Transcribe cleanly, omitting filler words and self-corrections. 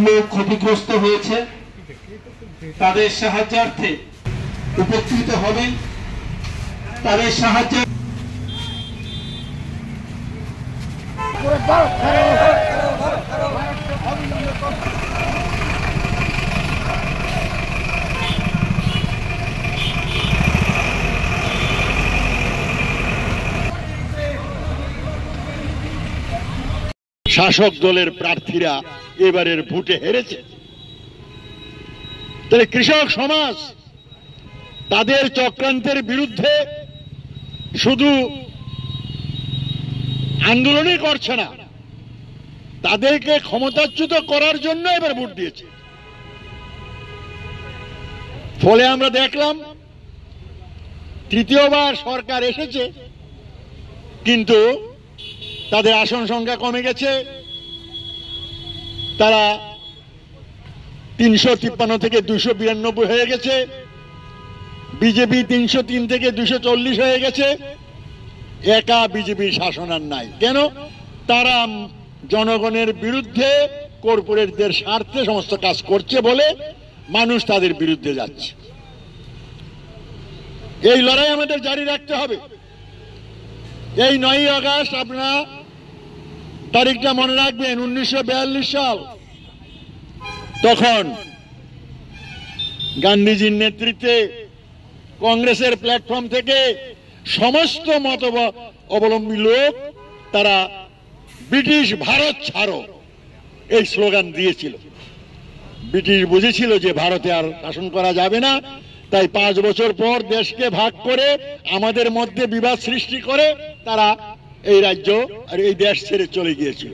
লোক ক্ষতিগ্রস্ত হয়েছে, তাদের সাহায্যার্থে উপকৃত হবেন। তাদের সাহায্য শাসক দলের প্রার্থীরা এবারের ভোটে হেরেছে। তাহলে কৃষক সমাজ তাদের চক্রান্তের বিরুদ্ধে শুধু আন্দোলনই করছে না, তাদেরকে ক্ষমতাচ্যুত করার জন্য এবার ভোট দিয়েছে। ফলে আমরা দেখলাম তৃতীয়বার সরকার এসেছে, কিন্তু তাদের আসন সংখ্যা কমে গেছে। তারা 353 থেকে 292 হয়ে গেছে। বিজেপি 303 থেকে 240 হয়ে গেছে। একা বিজেপির শাসন আর নাই। কেন? তারা জনগণের বিরুদ্ধে, কর্পোরেটদের স্বার্থে সমস্ত কাজ করছে বলে মানুষ তাদের বিরুদ্ধে যাচ্ছে। এই লড়াই আমাদের জারি রাখতে হবে। এই 9ই আগস্ট আপনারা তারিখটা মনে রাখবেন, 1942 সাল। তখন গান্ধীজির নেতৃত্বে কংগ্রেসের প্ল্যাটফর্ম থেকে সমস্ত মত অবলম্বী লোক তারা ব্রিটিশ ভারত ছাড়ো এই স্লোগান দিয়েছিল। ব্রিটিশ বুঝেছিল যে ভারতে আর শাসন করা যাবে না, তাই 5 বছর পর দেশকে ভাগ করে আমাদের মধ্যে বিবাদ সৃষ্টি করে তারা এই রাজ্য আর এই দেশ ছেড়ে চলে গিয়েছিল।